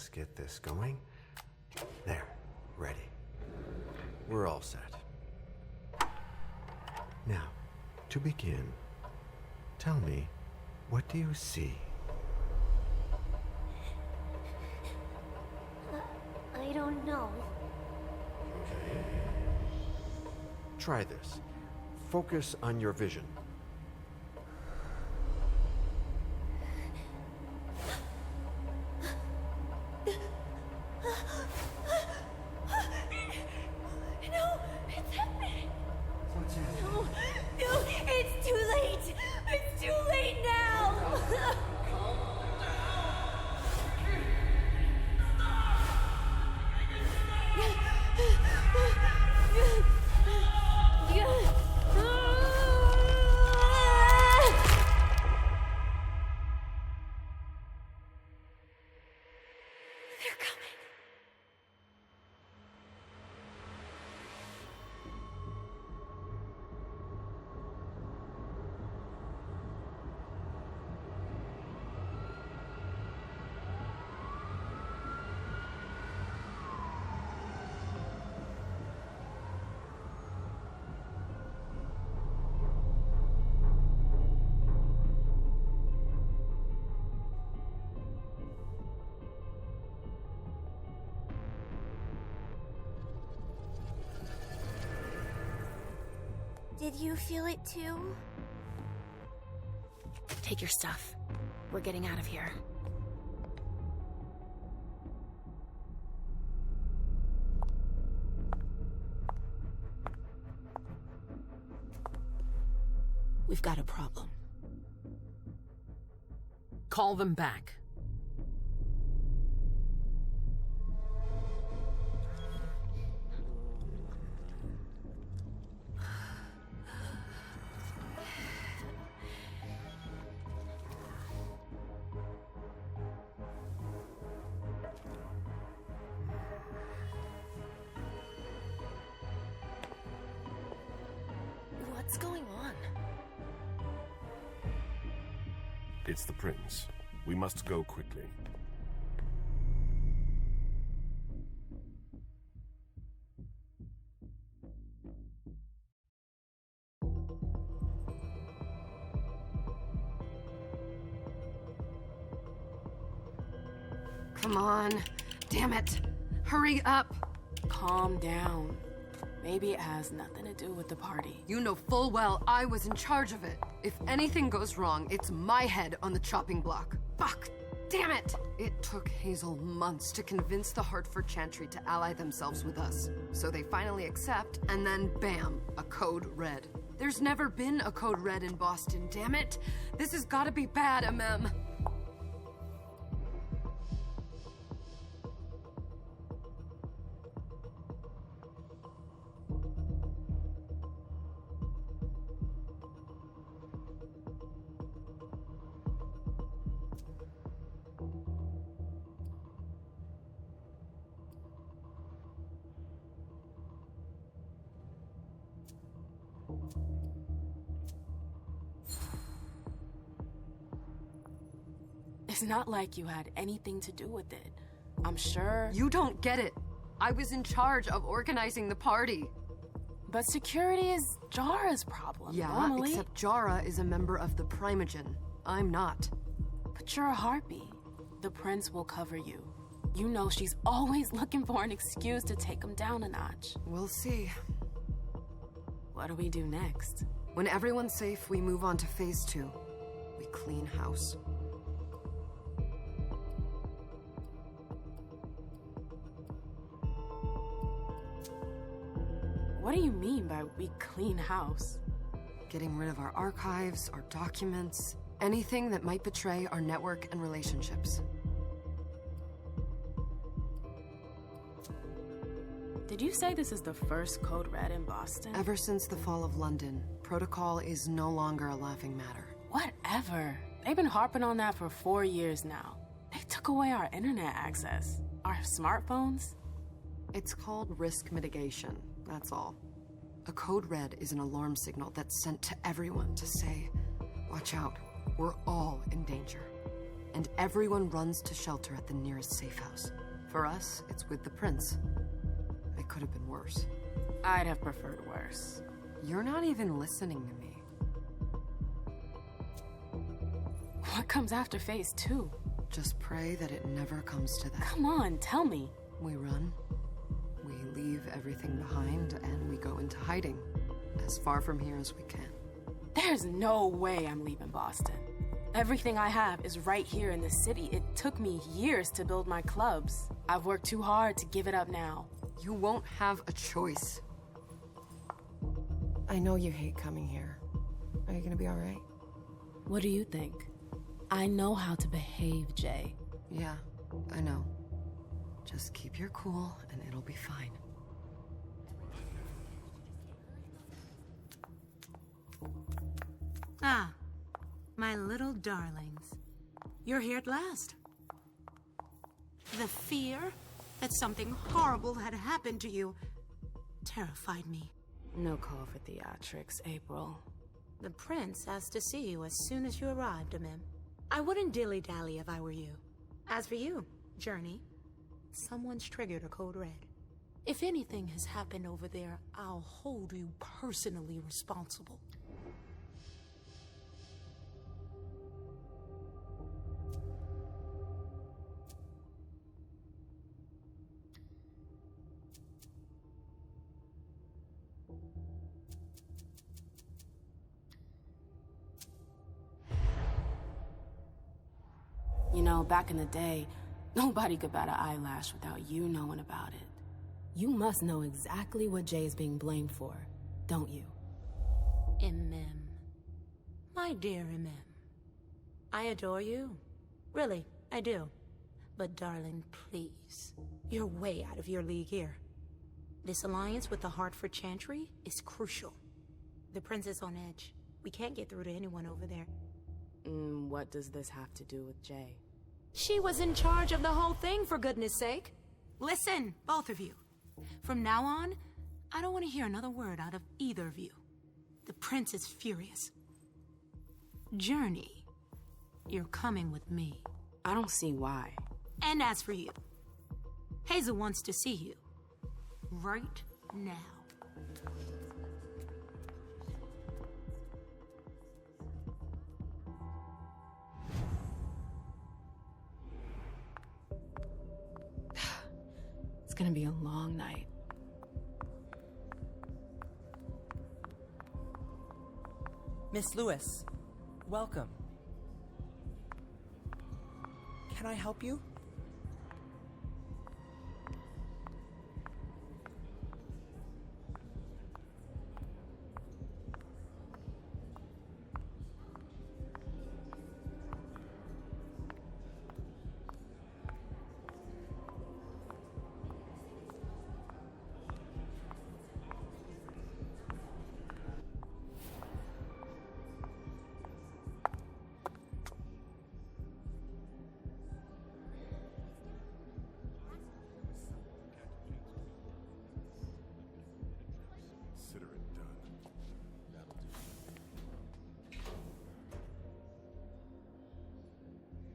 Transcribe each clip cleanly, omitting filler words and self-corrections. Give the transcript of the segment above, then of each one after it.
Let's get this going. There, ready. We're all set. Now, to begin, tell me, what do you see? I don't know. Okay. Try this. Focus on your vision. No, it's happening. What's happening? No, it's too late. It's too late now. They're coming. Did you feel it too? Take your stuff. We're getting out of here. We've got a problem. Call them back. What's going on? It's the prince. We must go quickly. Come on. Damn it. Hurry up. Calm down. Maybe it has nothing to do with the party. You know full well I was in charge of it. If anything goes wrong, it's my head on the chopping block. Fuck! Damn it! It took Hazel months to convince the Hartford Chantry to ally themselves with us. So they finally accept, and then bam, a code red. There's never been a code red in Boston, damn it! This has gotta be bad, MM. It's not like you had anything to do with it. I'm sure. You don't get it. I was in charge of organizing the party. But security is Jara's problem. Yeah, normally. except Jara is a member of the Primogen. I'm not. But you're a harpy. The prince will cover you. You know she's always looking for an excuse to take him down a notch. We'll see. What do we do next? When everyone's safe, we move on to phase 2. We clean house. What do you mean by we clean house? Getting rid of our archives, our documents, anything that might betray our network and relationships. Did you say this is the first code red in Boston? Ever since the fall of London, protocol is no longer a laughing matter. Whatever. They've been harping on that for 4 years now. They took away our internet access. Our smartphones. It's called risk mitigation, that's all. A code red is an alarm signal that's sent to everyone to say, watch out, we're all in danger. and everyone runs to shelter at the nearest safe house. For us, it's with the prince. It could have been worse. I'd have preferred worse. You're not even listening to me. What comes after phase 2? Just pray that it never comes to that. Come on, tell me. We run, we leave everything behind, and we go into hiding, as far from here as we can. There's no way I'm leaving Boston. Everything I have is right here in the city. It took me years to build my clubs. I've worked too hard to give it up now. You won't have a choice. I know you hate coming here. Are you gonna be all right? What do you think? I know how to behave, Jay. Yeah, I know. Just keep your cool and it'll be fine. Ah, my little darlings. You're here at last. The fear that something horrible had happened to you terrified me. No call for theatrics, April. The prince asked to see you as soon as you arrived, Amim. I wouldn't dilly-dally if I were you. As for you, Journey, someone's triggered a code red. If anything has happened over there, I'll hold you personally responsible. You know, back in the day, nobody could bat an eyelash without you knowing about it. You must know exactly what Jay is being blamed for, don't you? Imem. My dear Imem. I adore you. Really, I do. But darling, please. You're way out of your league here. This alliance with the Hartford Chantry is crucial. The prince is on edge. We can't get through to anyone over there. What does this have to do with Jay? She was in charge of the whole thing, for goodness sake. Listen, both of you. From now on, I don't want to hear another word out of either of you. The prince is furious. Journey, you're coming with me. I don't see why. And as for you, Hazel wants to see you. Right now. It's gonna be a long night. Miss Lewis, welcome. Can I help you?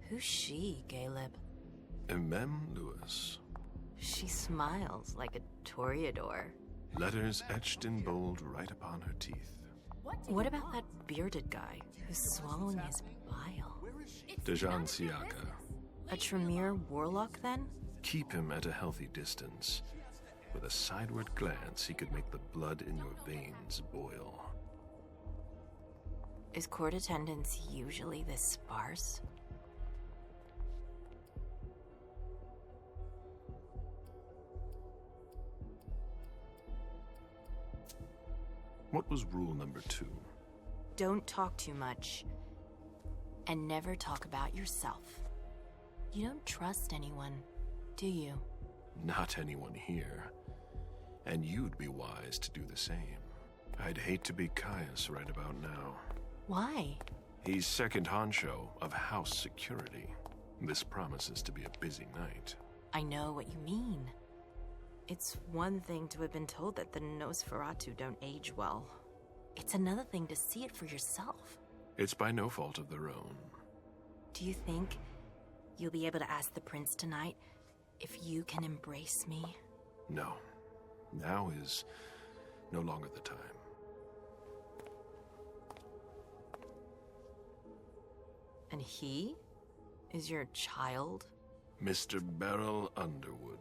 Who's she, Caleb? Mem Lewis. She smiles like a toreador. Letters etched in bold right upon her teeth. What about that bearded guy who's swallowing his bile? Dejan Siaka. A Tremere warlock, then? Keep him at a healthy distance. With a sideward glance, he could make the blood in your veins boil. Is court attendance usually this sparse? What was rule number 2? Don't talk too much. And never talk about yourself. You don't trust anyone, do you? Not anyone here. And you'd be wise to do the same. I'd hate to be Caius right about now. Why? He's second honcho of house security. This promises to be a busy night. I know what you mean. It's one thing to have been told that the Nosferatu don't age well. It's another thing to see it for yourself. It's by no fault of their own. Do you think You'll be able to ask the prince tonight if you can embrace me? No. Now is no longer the time. And he is your child? Mr. Beryl Underwood.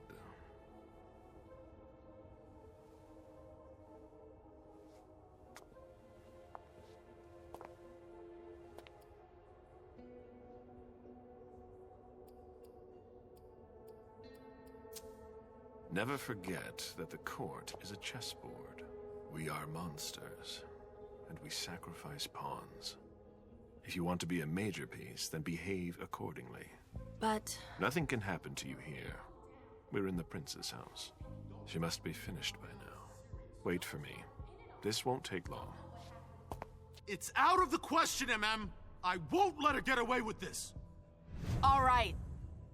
Never forget that the court is a chessboard. We are monsters, and we sacrifice pawns. If you want to be a major piece, then behave accordingly. But... Nothing can happen to you here. We're in the prince's house. She must be finished by now. Wait for me. This won't take long. It's out of the question, MM! I won't let her get away with this! All right.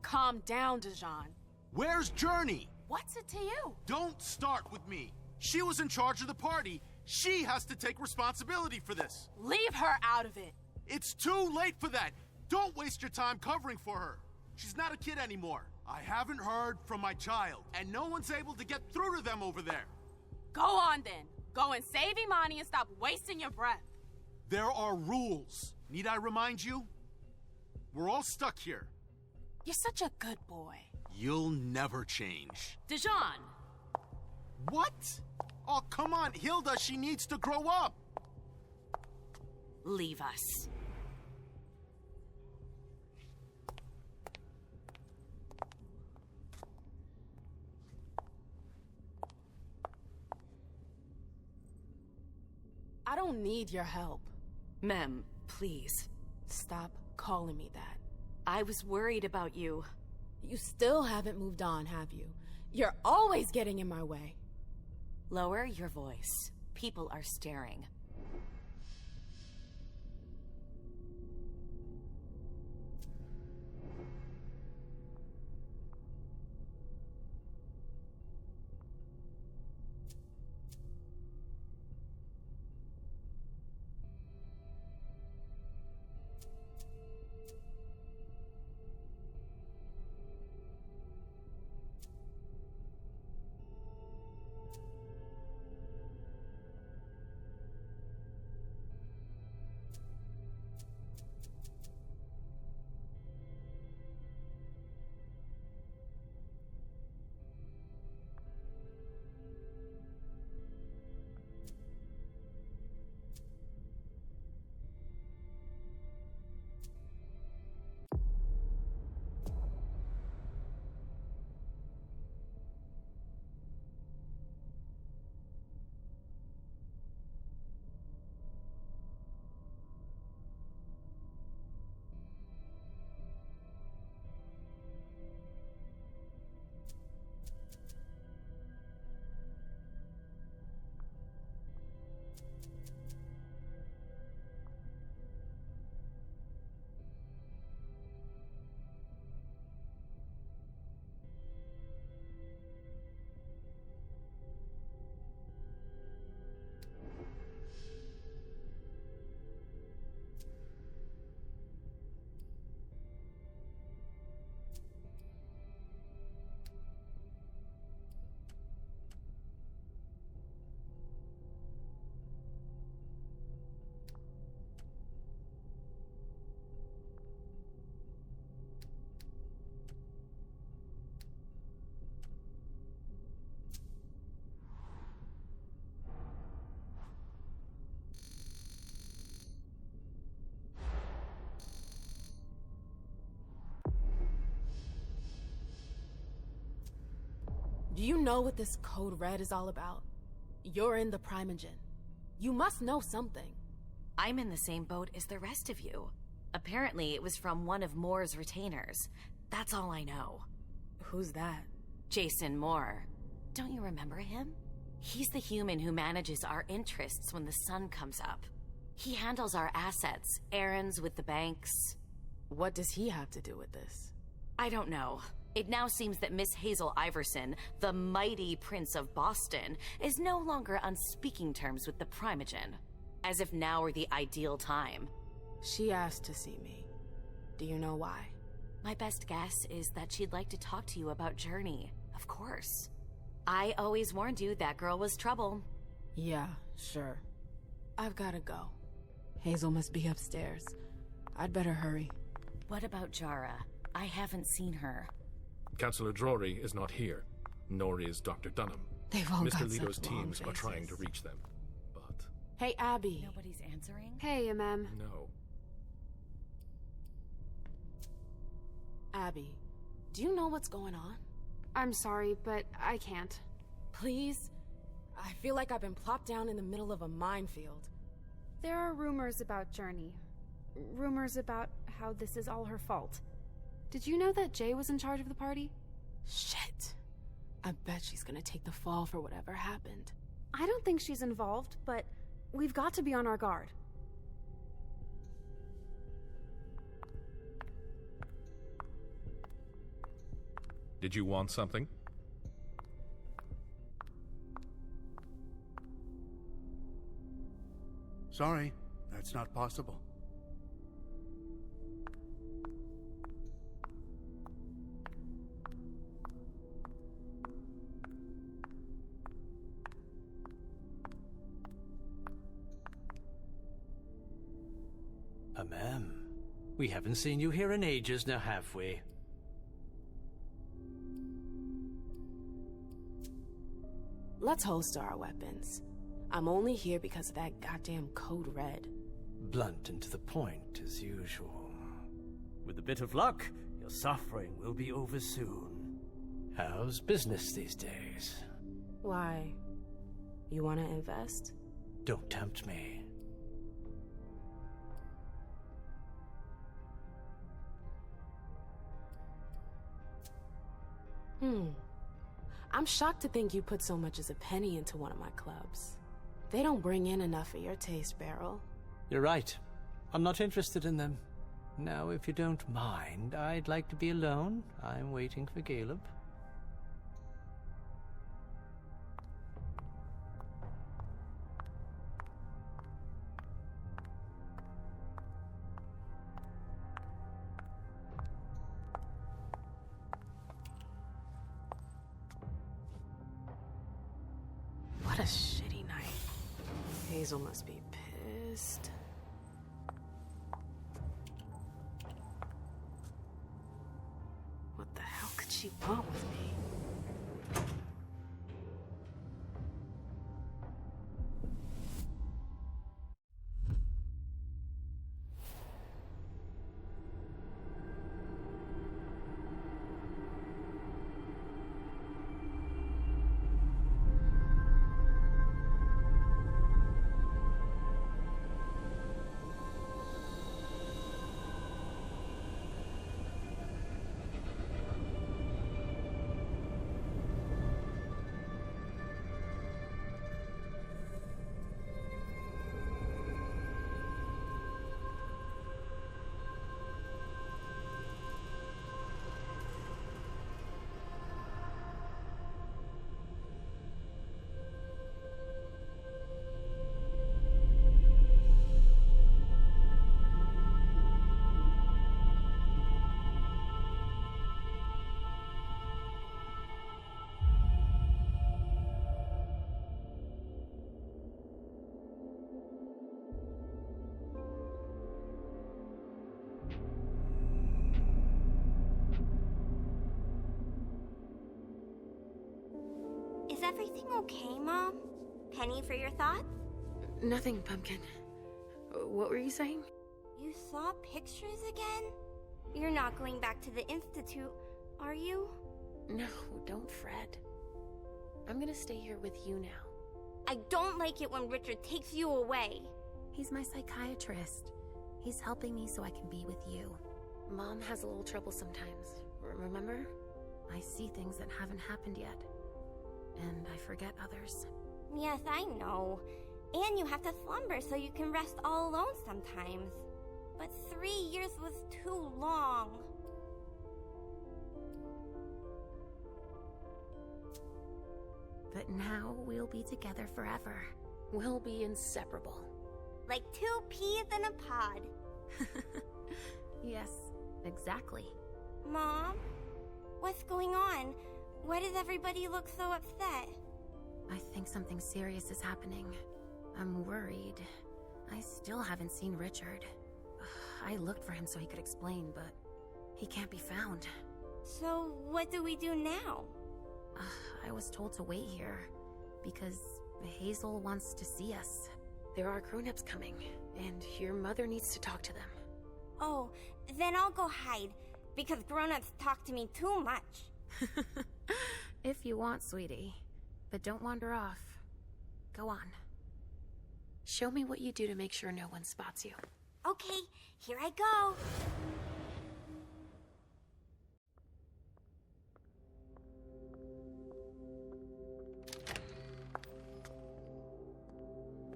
Calm down, Dijon. Where's Journey? What's it to you? Don't start with me. She was in charge of the party. She has to take responsibility for this. Leave her out of it. It's too late for that. Don't waste your time covering for her. She's not a kid anymore. I haven't heard from my child, and no one's able to get through to them over there. Go on then. Go and save Imani and stop wasting your breath. There are rules. Need I remind you? We're all stuck here. You're such a good boy. You'll never change. Dijon! What? Oh, come on, Hilda, she needs to grow up. Leave us. I don't need your help. Mem, please. Stop calling me that. I was worried about you. You still haven't moved on, have you? You're always getting in my way. Lower your voice. People are staring. Do you know what this Code Red is all about? You're in the Primogen. You must know something. I'm in the same boat as the rest of you. Apparently, it was from one of Moore's retainers. That's all I know. Who's that? Jason Moore. Don't you remember him? He's the human who manages our interests when the sun comes up. He handles our assets, errands with the banks. What does he have to do with this? I don't know. It now seems that Miss Hazel Iverson, the mighty Prince of Boston, is no longer on speaking terms with the Primogen. As if now were the ideal time. She asked to see me. Do you know why? My best guess is that she'd like to talk to you about Journey. Of course. I always warned you that girl was trouble. Yeah, sure. I've gotta go. Hazel must be upstairs. I'd better hurry. What about Jara? I haven't seen her. Councillor Drury is not here, nor is Dr. Dunham. They've all Mr. got Leto's such long teams are trying to faces. reach them, but Hey, Abby. Nobody's answering? Hey, Mem. no. Abby, do you know what's going on? I'm sorry, but I can't. Please? I feel like I've been plopped down in the middle of a minefield. There are rumors about Journey. Rumors about how this is all her fault. Did you know that Jay was in charge of the party? Shit. I bet she's gonna take the fall for whatever happened. I don't think she's involved, but we've got to be on our guard. Did you want something? Sorry, that's not possible. Ma'am, we haven't seen you here in ages now, have we? Let's holster our weapons. I'm only here because of that goddamn code red. Blunt and to the point, as usual. With a bit of luck, your suffering will be over soon. How's business these days? Why? You want to invest? Don't tempt me. I'm shocked to think you put so much as a penny into one of my clubs. They don't bring in enough for your taste, Beryl. You're right. I'm not interested in them. Now, if you don't mind, I'd like to be alone. I'm waiting for Caleb. What a shitty night. Hazel must be pissed. What the hell could she want with me? Is everything okay, Mom? Penny for your thoughts? Nothing, Pumpkin. What were you saying? You saw pictures again? You're not going back to the Institute, are you? No, don't fret. I'm gonna stay here with you now. I don't like it when Richard takes you away. He's my psychiatrist. He's helping me so I can be with you. Mom has a little trouble sometimes, remember? I see things that haven't happened yet. And I forget others. Yes, I know. And you have to slumber so you can rest all alone sometimes. But 3 years was too long. But now we'll be together forever. We'll be inseparable. Like 2 peas in a pod. Yes, exactly. Mom? What's going on? Why does everybody look so upset? I think something serious is happening. I'm worried. I still haven't seen Richard. I looked for him so he could explain, but he can't be found. So, what do we do now? I was told to wait here, because Hazel wants to see us. There are grown-ups coming, and your mother needs to talk to them. Oh, then I'll go hide, because grown-ups talk to me too much. If you want, sweetie. But don't wander off. Go on. Show me what you do to make sure no one spots you. Okay, here I go.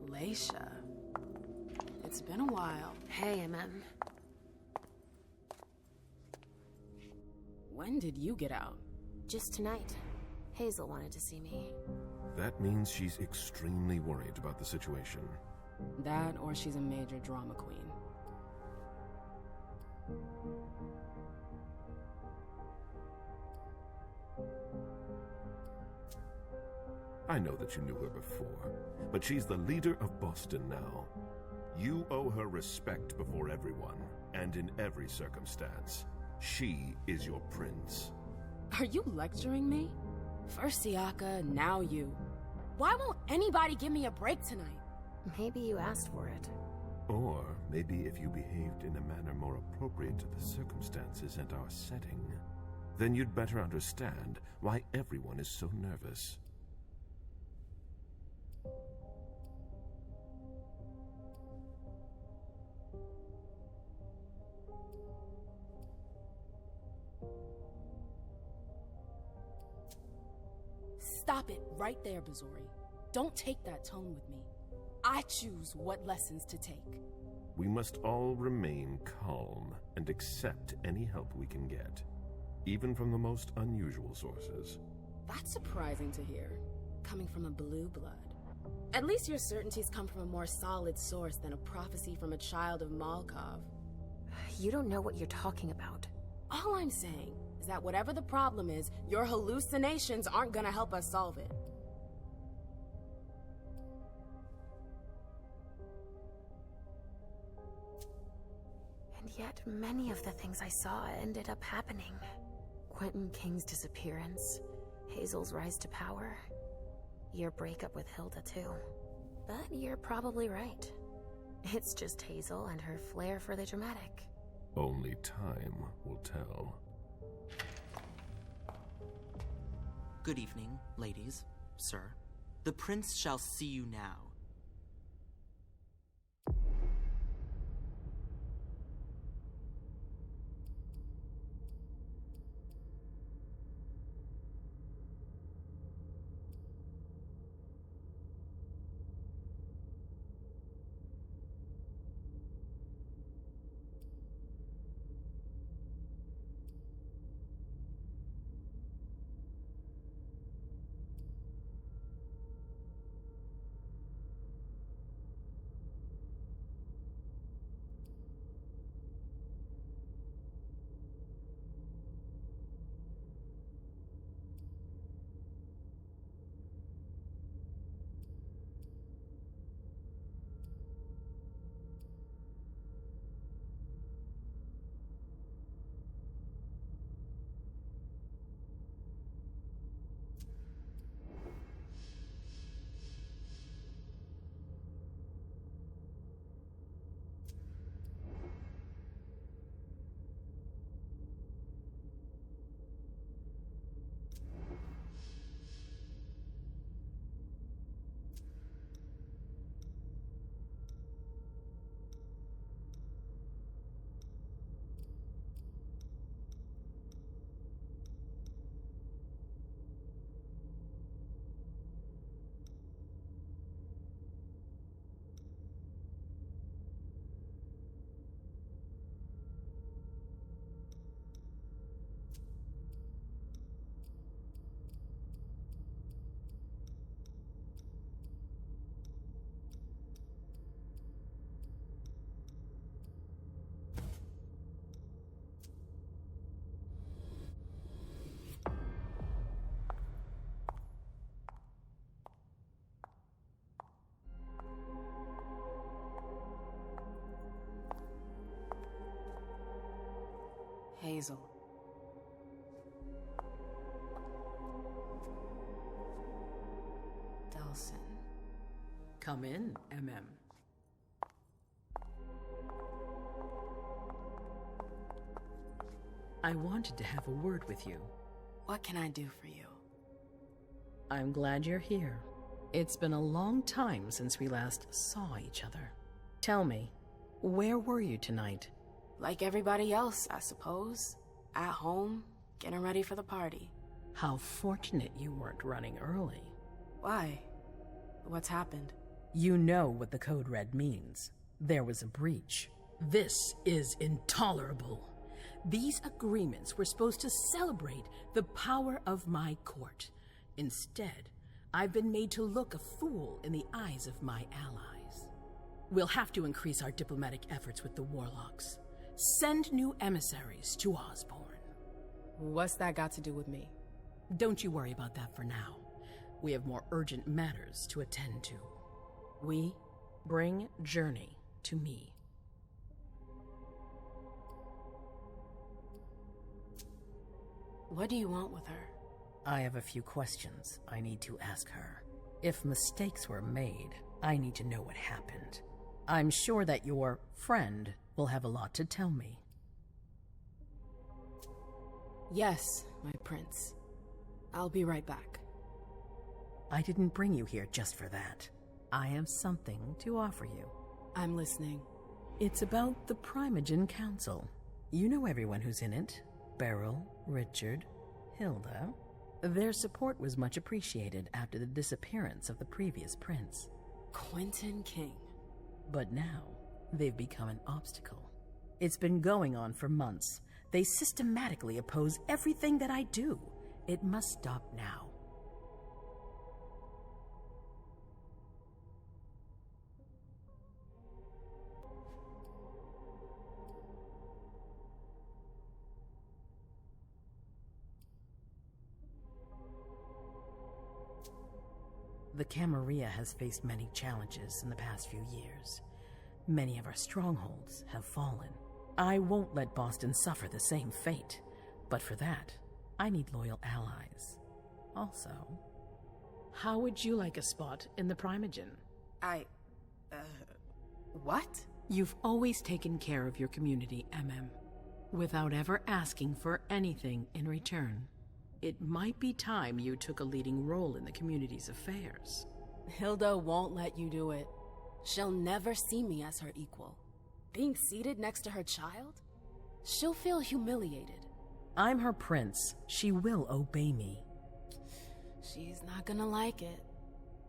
Leisha. It's been a while. Hey, MM. When did you get out? Just tonight. Hazel wanted to see me. That means she's extremely worried about the situation. That, or she's a major drama queen. I know that you knew her before, but she's the leader of Boston now. You owe her respect before everyone, and in every circumstance. She is your prince. Are you lecturing me? First Siaka, now you. Why won't anybody give me a break tonight? Maybe you asked for it. Or maybe if you behaved in a manner more appropriate to the circumstances and our setting, then you'd better understand why everyone is so nervous. Stop it right there, Bazori. Don't take that tone with me. I choose what lessons to take. We must all remain calm and accept any help we can get, even from the most unusual sources. That's surprising to hear, coming from a blue blood. At least your certainties come from a more solid source than a prophecy from a child of Malkov. You don't know what you're talking about. All I'm saying is that whatever the problem is, your hallucinations aren't gonna help us solve it. And yet, many of the things I saw ended up happening. Quentin King's disappearance, Hazel's rise to power, your breakup with Hilda too. But you're probably right. It's just Hazel and her flair for the dramatic. Only time will tell. Good evening, ladies, sir. The prince shall see you now. Hazel. Delsin. Come in, MM. I wanted to have a word with you. What can I do for you? I'm glad you're here. It's been a long time since we last saw each other. Tell me, where were you tonight? Like everybody else, I suppose. At home, getting ready for the party. How fortunate you weren't running early. Why? What's happened? You know what the Code Red means. There was a breach. This is intolerable. These agreements were supposed to celebrate the power of my court. Instead, I've been made to look a fool in the eyes of my allies. We'll have to increase our diplomatic efforts with the Warlocks. Send new emissaries to Osborne. What's that got to do with me? Don't you worry about that for now. We have more urgent matters to attend to. We bring Journey to me. What do you want with her? I have a few questions I need to ask her. If mistakes were made, I need to know what happened. I'm sure that your friend will have a lot to tell me. Yes, my prince. I'll be right back. I didn't bring you here just for that. I have something to offer you. I'm listening. It's about the Primogen Council. You know everyone who's in it. Beryl, Richard, Hilda. Their support was much appreciated after the disappearance of the previous prince. Quentin King. But now, they've become an obstacle. It's been going on for months. They systematically oppose everything that I do. It must stop now. The Camarilla has faced many challenges in the past few years. Many of our strongholds have fallen. I won't let Boston suffer the same fate, but for that, I need loyal allies. Also, how would you like a spot in the Primogen? What? You've always taken care of your community, MM, without ever asking for anything in return. It might be time you took a leading role in the community's affairs. Hilda won't let you do it. She'll never see me as her equal. Being seated next to her child? She'll feel humiliated. I'm her prince. She will obey me. She's not gonna like it.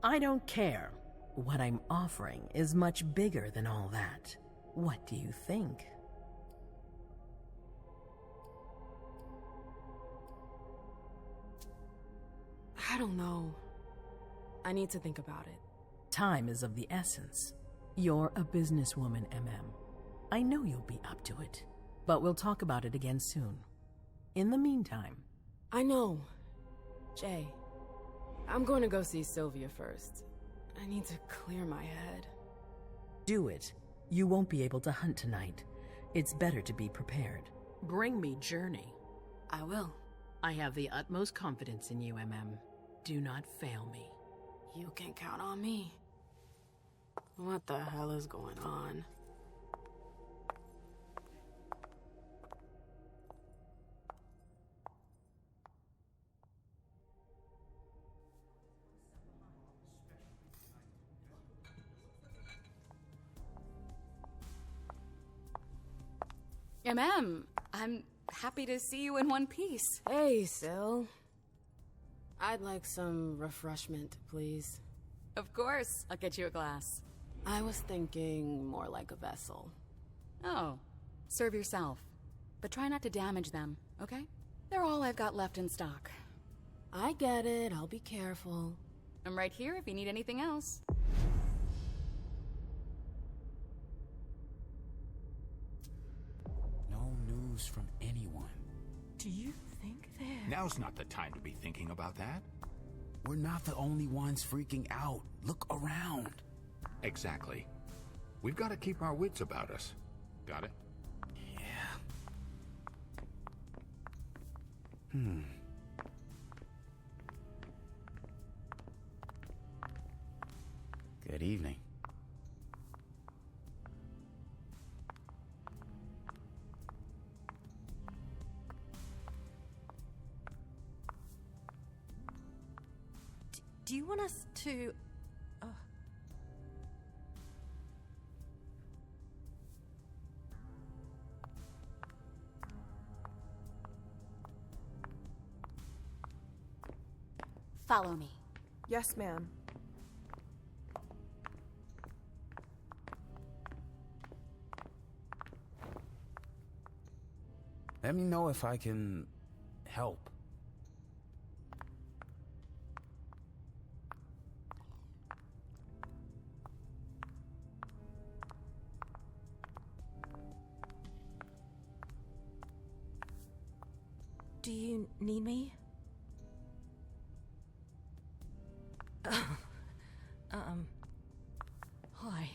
I don't care. What I'm offering is much bigger than all that. What do you think? I don't know. I need to think about it. Time is of the essence. You're a businesswoman, MM. I know you'll be up to it, but we'll talk about it again soon. In the meantime... I know. Jay, I'm going to go see Sylvia first. I need to clear my head. Do it. You won't be able to hunt tonight. It's better to be prepared. Bring me Journey. I will. I have the utmost confidence in you, MM. Do not fail me. You can count on me. What the hell is going on? I'm happy to see you in one piece. Hey, Syl. I'd like some refreshment, please. Of course. I'll get you a glass. I was thinking more like a vessel. Oh, serve yourself. But try not to damage them, okay? They're all I've got left in stock. I get it. I'll be careful. I'm right here if you need anything else. No news from anyone. Do you think they're... Now's not the time to be thinking about that. We're not the only ones freaking out. Look around. Exactly. We've got to keep our wits about us. Got it? Yeah. Good evening. Do you want us to... Follow me. Yes, ma'am. Let me know if I can help. Do you need me? Why?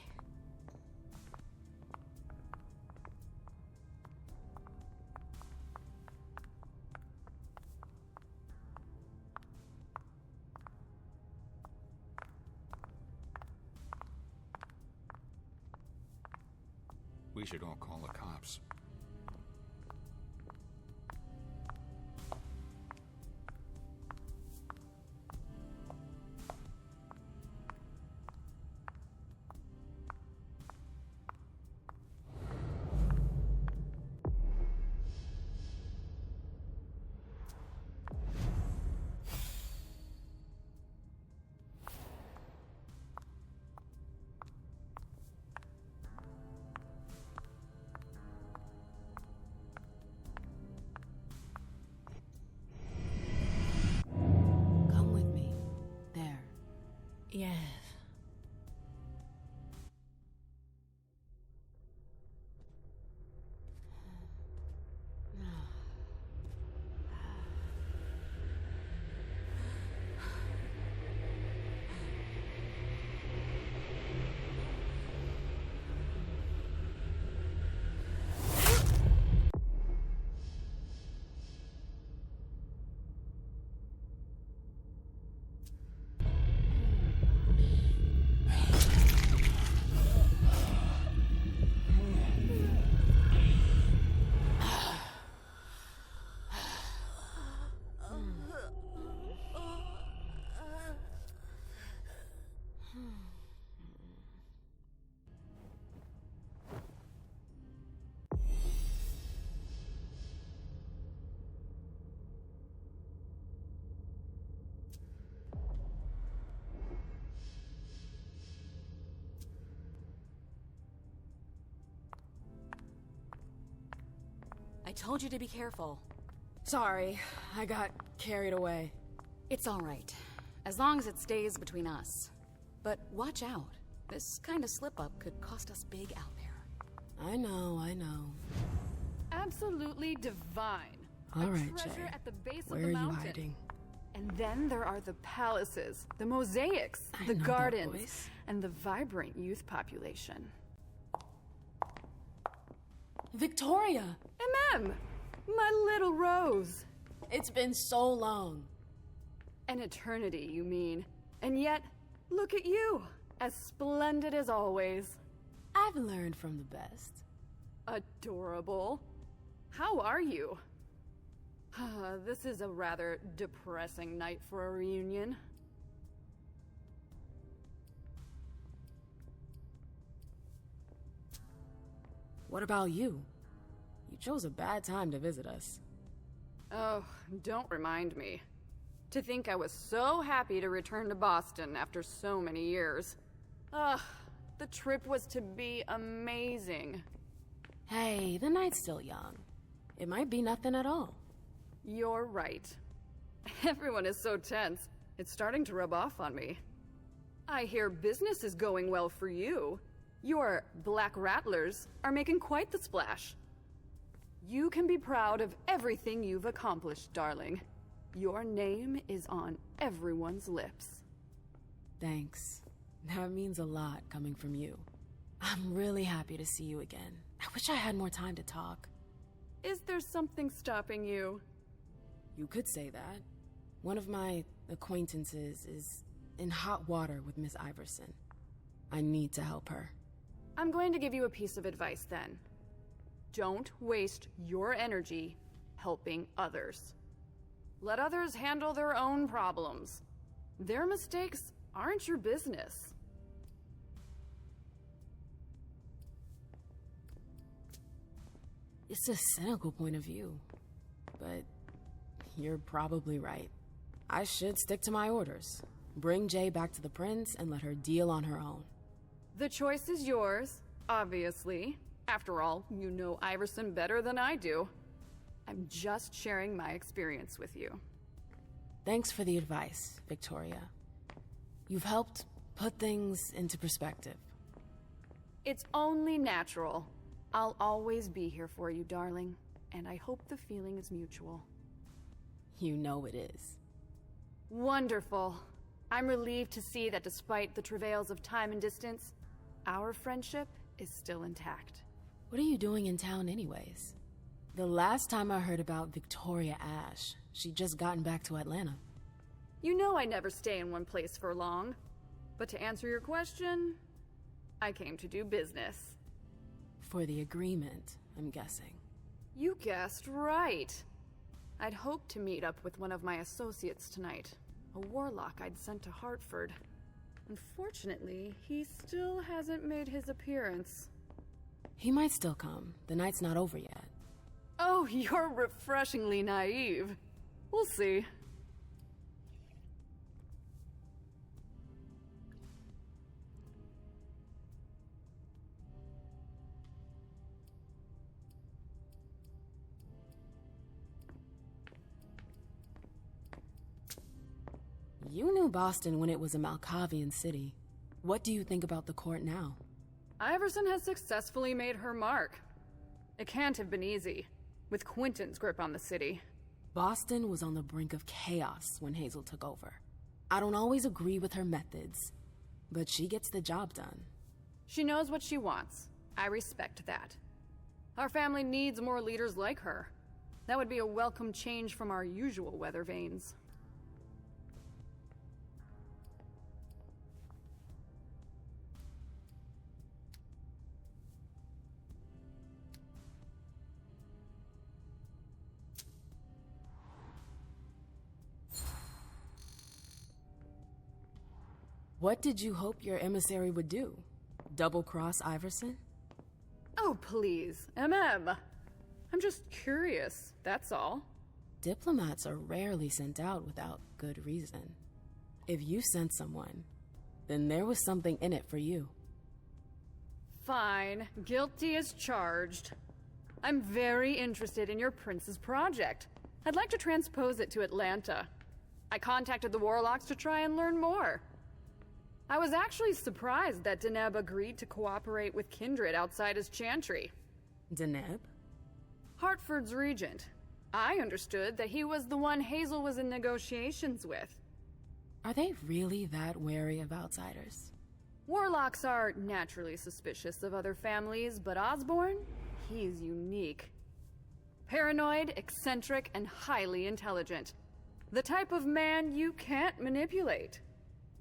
We should all call the cops. Come with me. There. Yes. I told you to be careful. Sorry, I got carried away. It's all right, as long as it stays between us. But watch out. This kind of slip-up could cost us big out there. I know. Absolutely divine. All a right, treasure Jay. at the base Where of the are you mountain. hiding? And then there are the palaces, the mosaics, I the know that gardens, voice. and the vibrant youth population. Victoria! My little Rose. It's been so long. An eternity, you mean. And yet, look at you, as splendid as always. I've learned from the best. Adorable. How are you? This is a rather depressing night for a reunion. What about you? You chose a bad time to visit us. Oh, don't remind me. To think I was so happy to return to Boston after so many years. The trip was to be amazing. Hey, the night's still young. It might be nothing at all. You're right. Everyone is so tense. It's starting to rub off on me. I hear business is going well for you. Your Black Rattlers are making quite the splash. You can be proud of everything you've accomplished, darling. Your name is on everyone's lips. Thanks. That means a lot coming from you. I'm really happy to see you again. I wish I had more time to talk. Is there something stopping you? You could say that. One of my acquaintances is in hot water with Miss Iverson. I need to help her. I'm going to give you a piece of advice then. Don't waste your energy helping others. Let others handle their own problems. Their mistakes aren't your business. It's a cynical point of view, but you're probably right. I should stick to my orders. Bring Jay back to the prince and let her deal on her own. The choice is yours, obviously. After all, you know Iverson better than I do. I'm just sharing my experience with you. Thanks for the advice, Victoria. You've helped put things into perspective. It's only natural. I'll always be here for you, darling, and I hope the feeling is mutual. You know it is. Wonderful. I'm relieved to see that despite the travails of time and distance, our friendship is still intact. What are you doing in town anyways? The last time I heard about Victoria Ash, she'd just gotten back to Atlanta. You know I never stay in one place for long. But to answer your question, I came to do business. For the agreement, I'm guessing. You guessed right. I'd hoped to meet up with one of my associates tonight, a warlock I'd sent to Hartford. Unfortunately, he still hasn't made his appearance. He might still come. The night's not over yet. Oh, you're refreshingly naive. We'll see. You knew Boston when it was a Malkavian city. What do you think about the court now? Iverson has successfully made her mark. It can't have been easy, with Quentin's grip on the city. Boston was on the brink of chaos when Hazel took over. I don't always agree with her methods, but she gets the job done. She knows what she wants. I respect that. Our family needs more leaders like her. That would be a welcome change from our usual weather vanes. What did you hope your emissary would do? Double-cross Iverson? Oh, please, MM. I'm just curious, that's all. Diplomats are rarely sent out without good reason. If you sent someone, then there was something in it for you. Fine, guilty as charged. I'm very interested in your prince's project. I'd like to transpose it to Atlanta. I contacted the Warlocks to try and learn more. I was actually surprised that Deneb agreed to cooperate with Kindred outside his chantry. Deneb? Hartford's regent. I understood that he was the one Hazel was in negotiations with. Are they really that wary of outsiders? Warlocks are naturally suspicious of other families, but Osborne? He's unique. Paranoid, eccentric, and highly intelligent. The type of man you can't manipulate.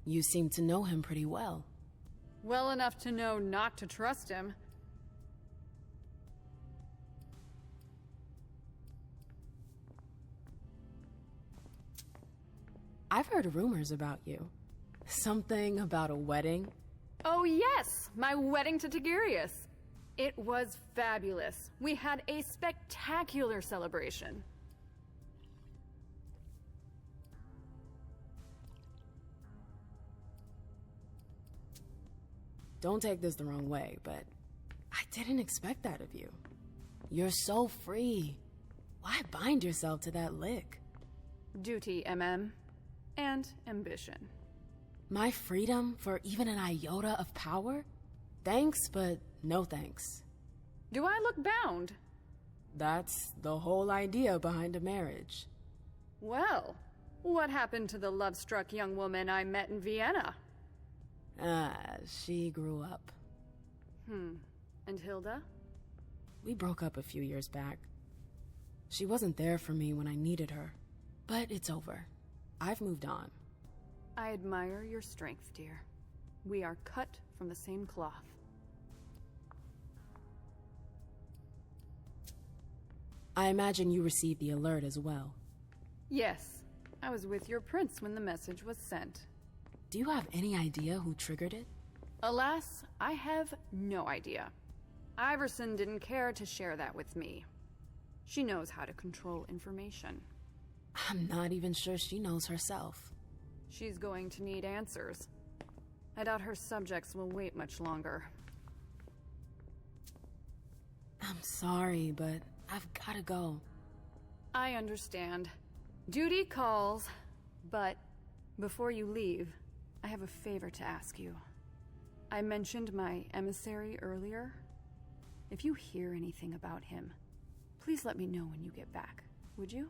You seem to know him pretty well. Well enough to know not to trust him. I've heard rumors about you. Something about a wedding? Oh yes, my wedding to Tigurius. It was fabulous. We had a spectacular celebration. Don't take this the wrong way, but I didn't expect that of you. You're so free. Why bind yourself to that lick? Duty, MM. And ambition. My freedom for even an iota of power? Thanks, but no thanks. Do I look bound? That's the whole idea behind a marriage. Well, what happened to the love-struck young woman I met in Vienna? She grew up. And Hilda? We broke up a few years back. She wasn't there for me when I needed her. But it's over. I've moved on. I admire your strength, dear. We are cut from the same cloth. I imagine you received the alert as well. Yes, I was with your prince when the message was sent. Do you have any idea who triggered it? Alas, I have no idea. Iverson didn't care to share that with me. She knows how to control information. I'm not even sure she knows herself. She's going to need answers. I doubt her subjects will wait much longer. I'm sorry, but I've gotta go. I understand. Duty calls, but before you leave, I have a favor to ask you. I mentioned my emissary earlier. If you hear anything about him, please let me know when you get back, would you?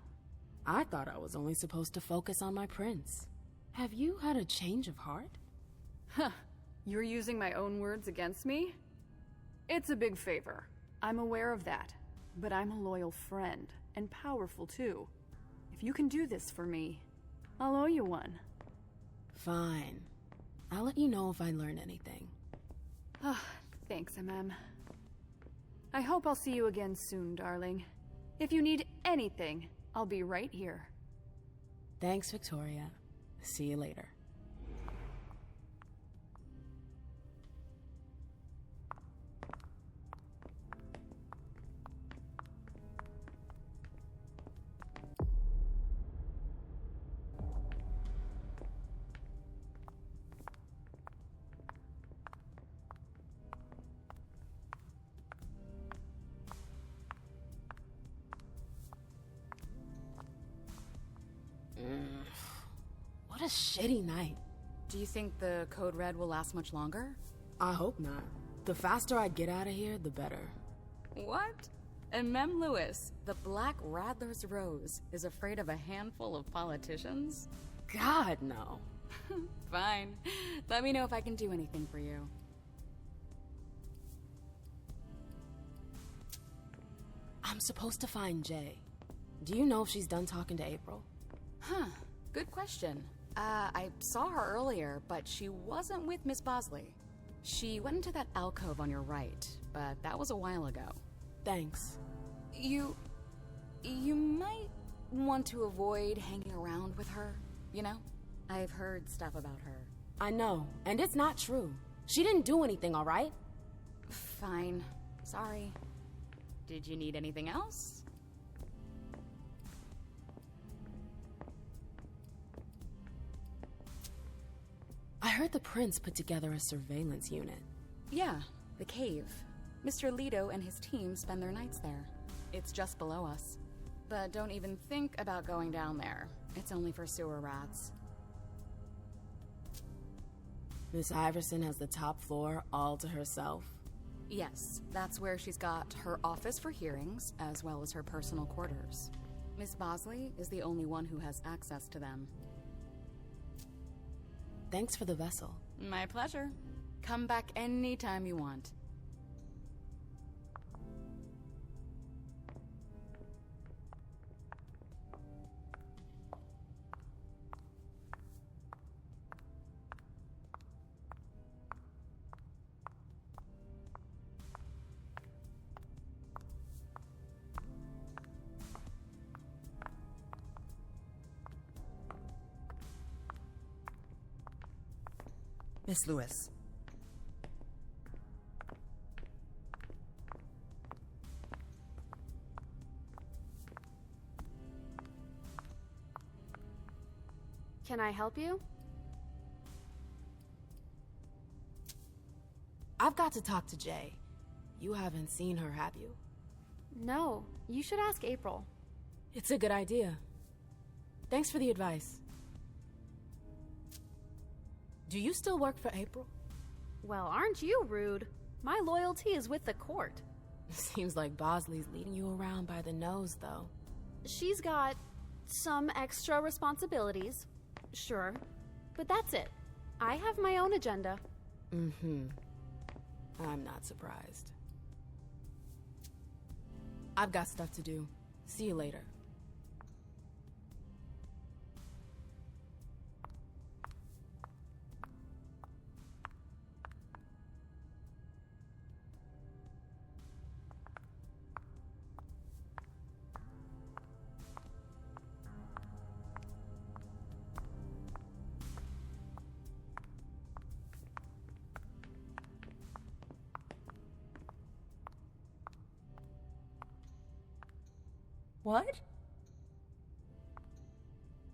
I thought I was only supposed to focus on my prince. Have you had a change of heart? Huh. You're using my own words against me? It's a big favor. I'm aware of that. But I'm a loyal friend, and powerful too. If you can do this for me, I'll owe you one. Fine. I'll let you know if I learn anything. Thanks, MM. I hope I'll see you again soon, darling. If you need anything, I'll be right here. Thanks, Victoria. See you later. What a shitty night. Do you think the Code Red will last much longer? I hope not. The faster I get out of here, the better. What? And Mem Lewis, the Black Rattler's Rose, is afraid of a handful of politicians? God, no. Fine. Let me know if I can do anything for you. I'm supposed to find Jay. Do you know if she's done talking to April? Huh. Good question. I saw her earlier, but she wasn't with Miss Bosley. She went into that alcove on your right, but that was a while ago. Thanks. You might want to avoid hanging around with her, you know? I've heard stuff about her. I know, and it's not true. She didn't do anything, all right? Fine. Sorry. Did you need anything else? I heard the prince put together a surveillance unit. Yeah, the cave. Mr. Leto and his team spend their nights there. It's just below us. But don't even think about going down there. It's only for sewer rats. Miss Iverson has the top floor all to herself? Yes, that's where she's got her office for hearings, as well as her personal quarters. Miss Bosley is the only one who has access to them. Thanks for the vessel. My pleasure. Come back anytime you want. Miss Lewis. Can I help you? I've got to talk to Jay. You haven't seen her, have you? No, you should ask April. It's a good idea. Thanks for the advice. Do you still work for April? Well, aren't you rude? My loyalty is with the court. Seems like Bosley's leading you around by the nose, though. She's got some extra responsibilities, sure, but that's it. I have my own agenda. Mm-hmm. I'm not surprised. I've got stuff to do. See you later. What?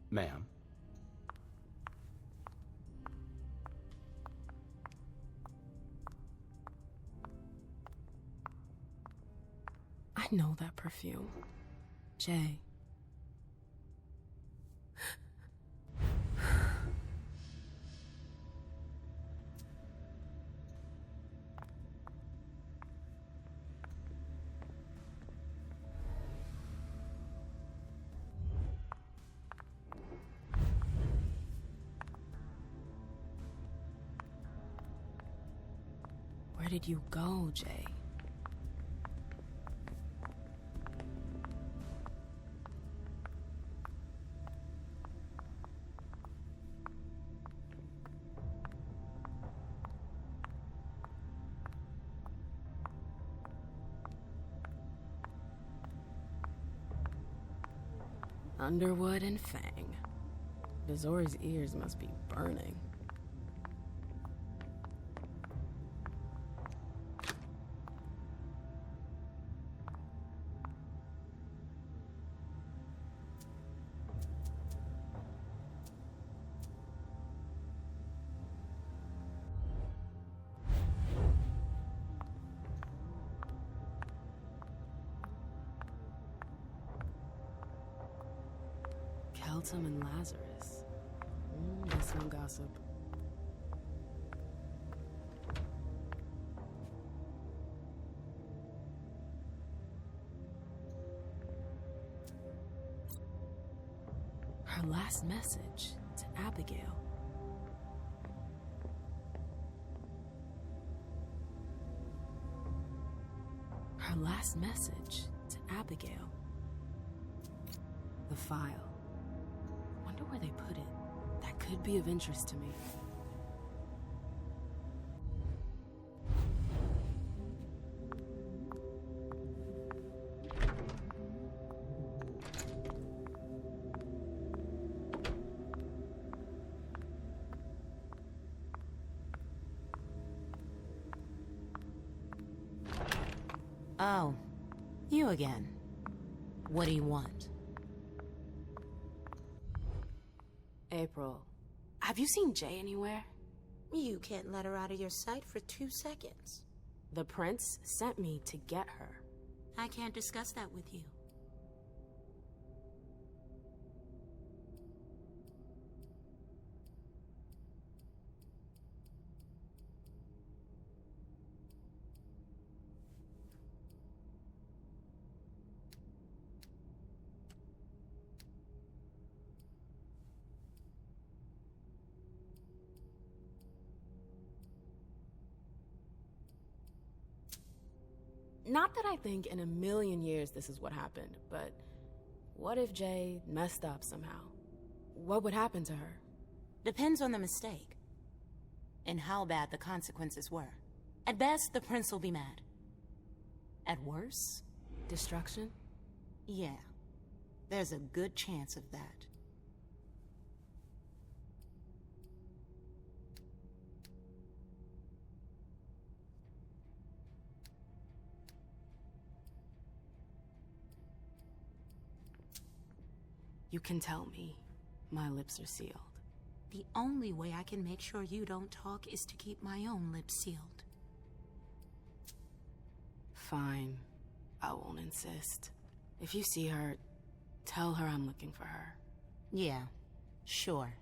Ma'am. I know that perfume. Jay. Where did you go, Jay? Underwood and Fang. Bizori's ears must be burning. Keltum and Lazarus. That's no gossip. Her last message to Abigail. Her last message to Abigail. The file. Wonder where they put it. That could be of interest to me. Oh, you again. What do you want? April, have you seen Jay anywhere? You can't let her out of your sight for 2 seconds. The prince sent me to get her. I can't discuss that with you. Not that I think in a million years this is what happened, but what if Jay messed up somehow? What would happen to her? Depends on the mistake. And how bad the consequences were. At best, the prince will be mad. At worst? Destruction? Yeah. There's a good chance of that. You can tell me. My lips are sealed. The only way I can make sure you don't talk is to keep my own lips sealed. Fine. I won't insist. If you see her, tell her I'm looking for her. Yeah, sure.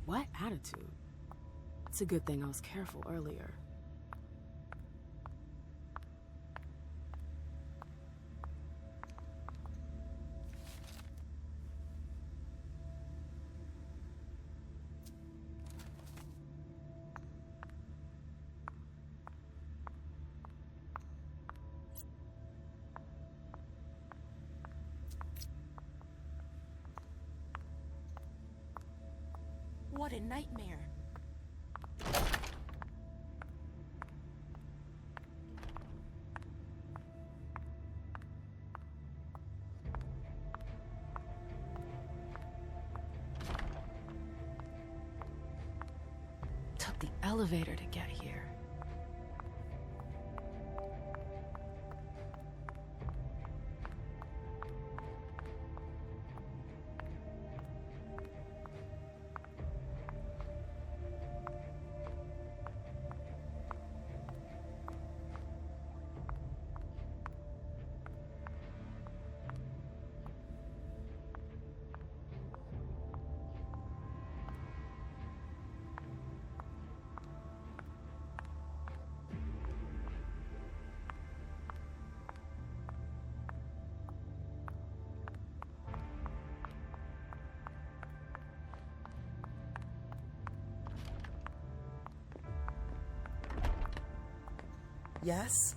What attitude? It's a good thing I was careful earlier. What a nightmare. Took the elevator to get here. Yes?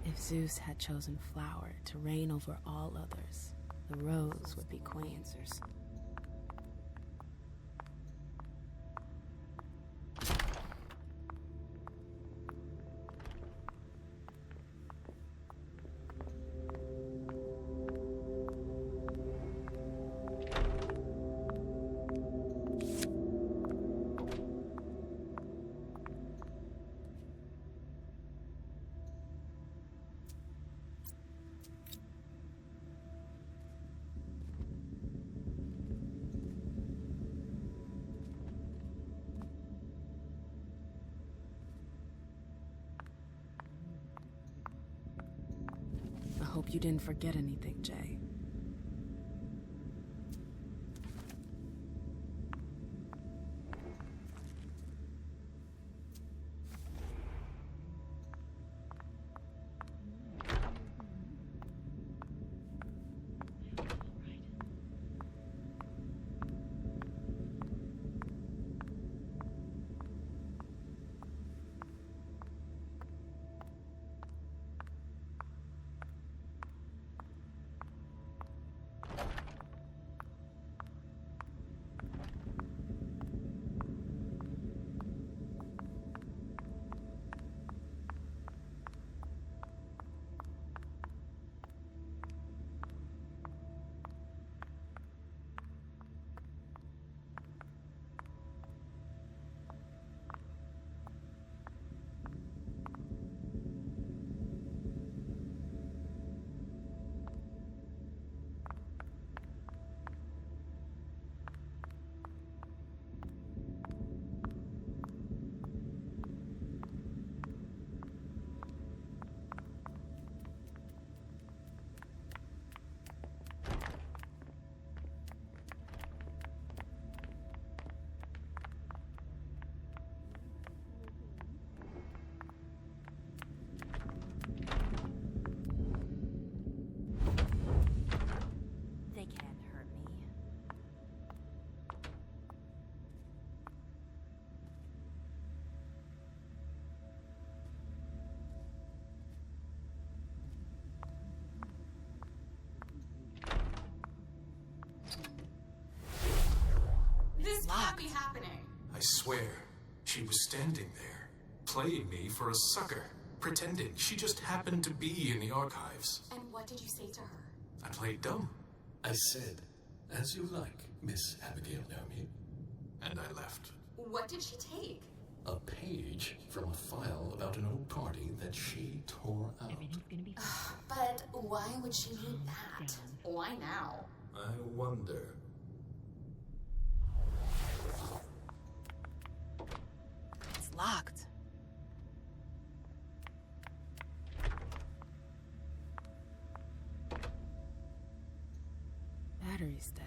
If Zeus had chosen flower to reign over all others, the rose would be queen. I hope you didn't forget anything, Jay. This can't be happening. I swear, she was standing there, playing me for a sucker, pretending she just happened to be in the archives. And what did you say to her? I played dumb. I said, as you like, Miss Abigail Naomi. And I left. What did she take? A page from a file about an old party that she tore out. But why would she need that? Why now? I wonder. It's locked. Battery's dead.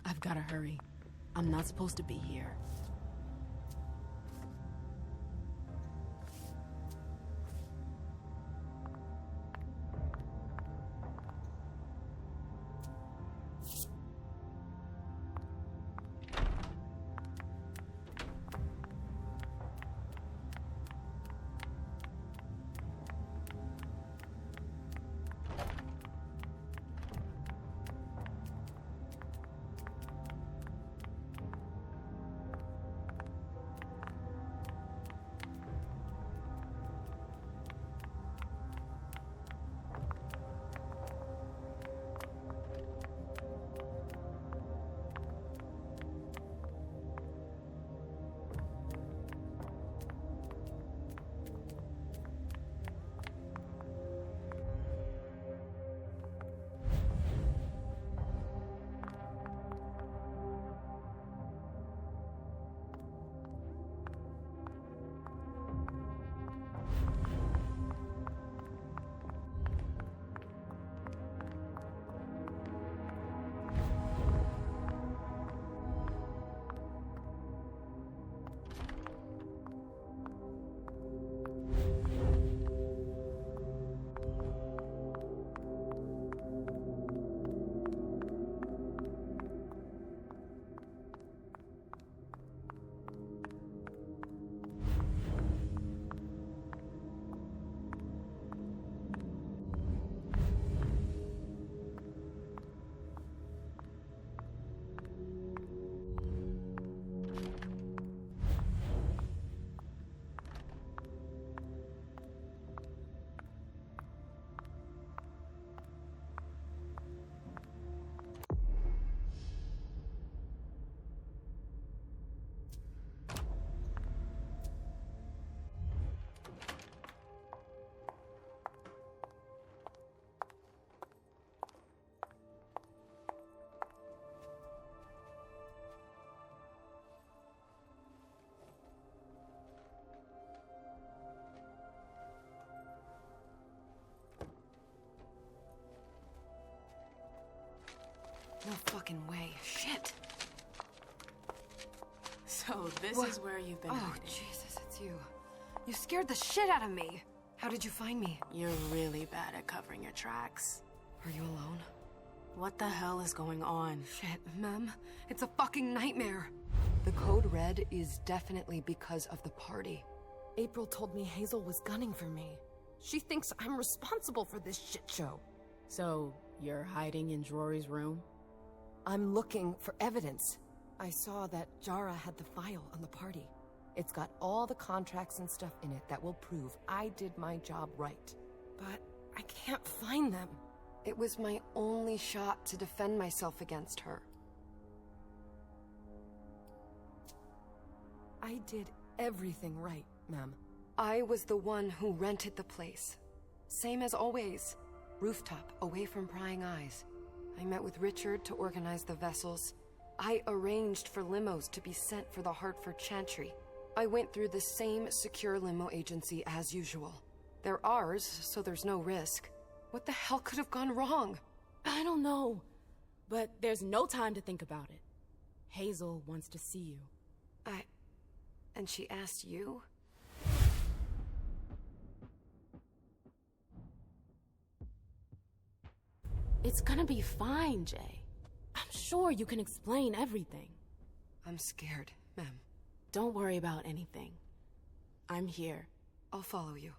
I've gotta hurry. I'm not supposed to be here. No fucking way. Shit. So this is where you've been hiding. Jesus, it's you. You scared the shit out of me. How did you find me? You're really bad at covering your tracks. Are you alone? What the hell is going on? Shit, Mem. It's a fucking nightmare. The code red is definitely because of the party. April told me Hazel was gunning for me. She thinks I'm responsible for this shit show. So, you're hiding in Rory's room? I'm looking for evidence. I saw that Jara had the file on the party. It's got all the contracts and stuff in it that will prove I did my job right. But I can't find them. It was my only shot to defend myself against her. I did everything right, Mem. I was the one who rented the place. Same as always. Rooftop, away from prying eyes. I met with Richard to organize the vessels. I arranged for limos to be sent for the Hartford Chantry. I went through the same secure limo agency as usual. They're ours, so there's no risk. What the hell could have gone wrong? I don't know. But there's no time to think about it. Hazel wants to see you. And she asked you? It's gonna be fine, Jay. I'm sure you can explain everything. I'm scared, Mem. Don't worry about anything. I'm here. I'll follow you.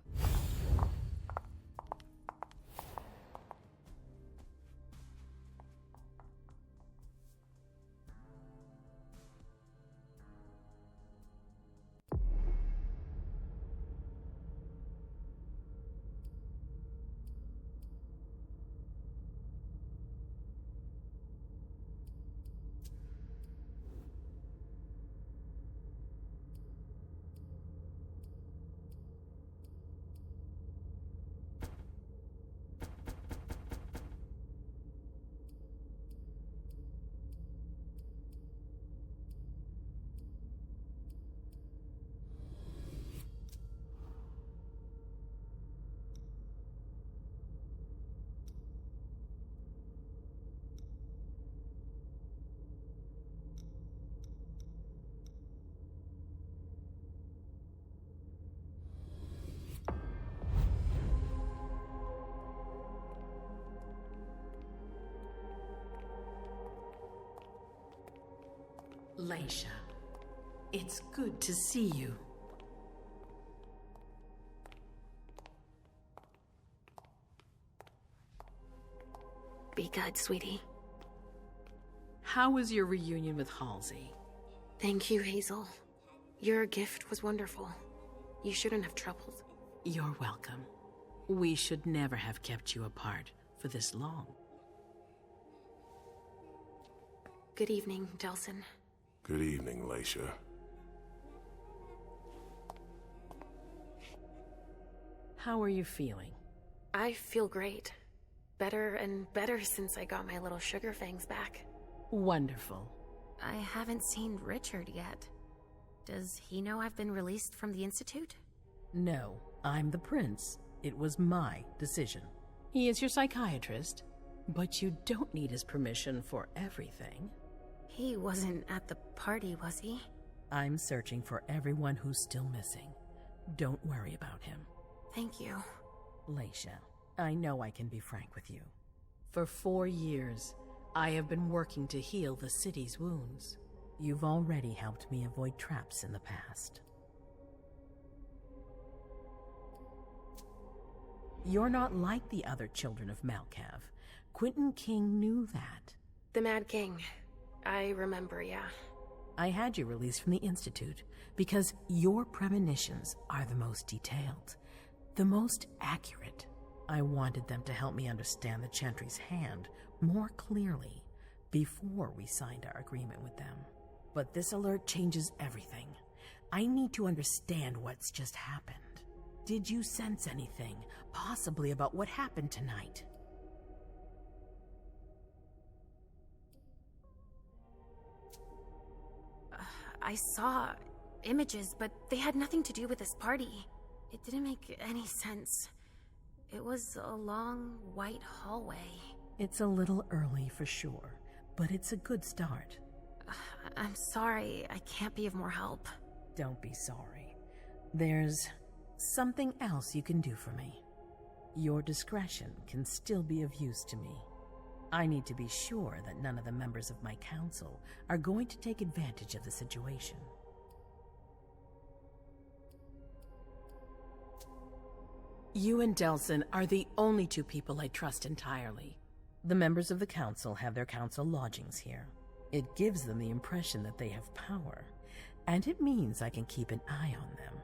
Leisha, it's good to see you. Be good, sweetie. How was your reunion with Halsey? Thank you, Hazel. Your gift was wonderful. You shouldn't have troubled. You're welcome. We should never have kept you apart for this long. Good evening, Delson. Good evening, Leisha. How are you feeling? I feel great. Better and better since I got my little sugar fangs back. Wonderful. I haven't seen Richard yet. Does he know I've been released from the Institute? No, I'm the prince. It was my decision. He is your psychiatrist, but you don't need his permission for everything. He wasn't at the party, was he? I'm searching for everyone who's still missing. Don't worry about him. Thank you. Leisha, I know I can be frank with you. For 4 years, I have been working to heal the city's wounds. You've already helped me avoid traps in the past. You're not like the other children of Malkav. Quentin King knew that. The Mad King. I remember, yeah. I had you released from the Institute because your premonitions are the most detailed, the most accurate. I wanted them to help me understand the Chantry's hand more clearly before we signed our agreement with them. But this alert changes everything. I need to understand what's just happened. Did you sense anything, possibly about what happened tonight? I saw images, but they had nothing to do with this party. It didn't make any sense. It was a long, white hallway. It's a little early for sure, but it's a good start. I'm sorry, I can't be of more help. Don't be sorry. There's something else you can do for me. Your discretion can still be of use to me. I need to be sure that none of the members of my council are going to take advantage of the situation. You and Delson are the only two people I trust entirely. The members of the council have their council lodgings here. It gives them the impression that they have power, and it means I can keep an eye on them.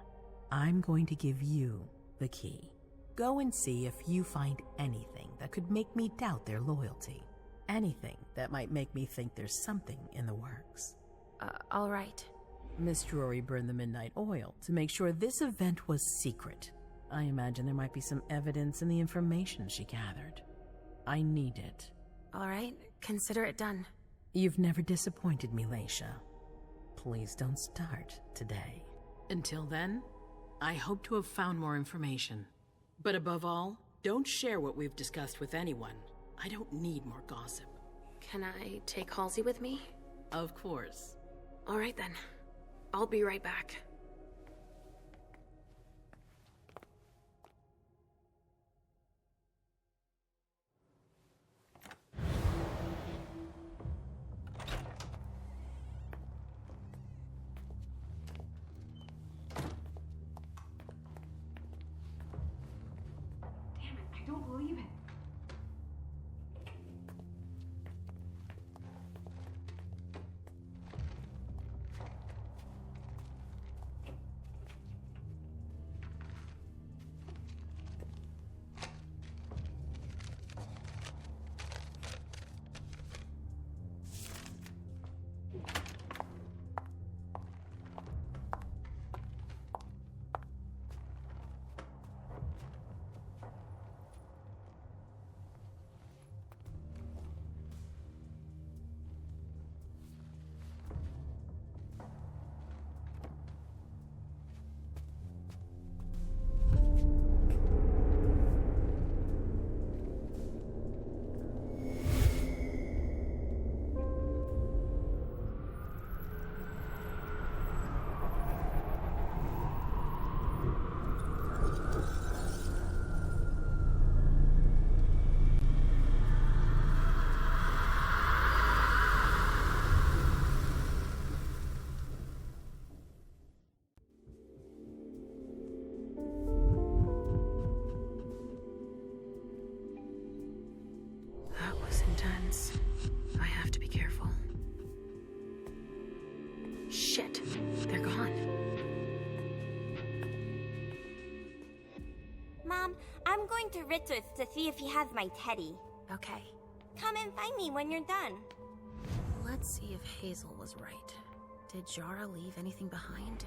I'm going to give you the key. Go and see if you find anything that could make me doubt their loyalty. Anything that might make me think there's something in the works. All right. Miss Drury burned the midnight oil to make sure this event was secret. I imagine there might be some evidence in the information she gathered. I need it. All right, consider it done. You've never disappointed me, Leisha. Please don't start today. Until then, I hope to have found more information. But above all, don't share what we've discussed with anyone. I don't need more gossip. Can I take Halsey with me? Of course. All right then. I'll be right back. I don't believe it. Intense. I have to be careful. Shit, they're gone. Mom, I'm going to Richard's to see if he has my teddy. Okay. Come and find me when you're done. Let's see if Hazel was right. Did Jara leave anything behind?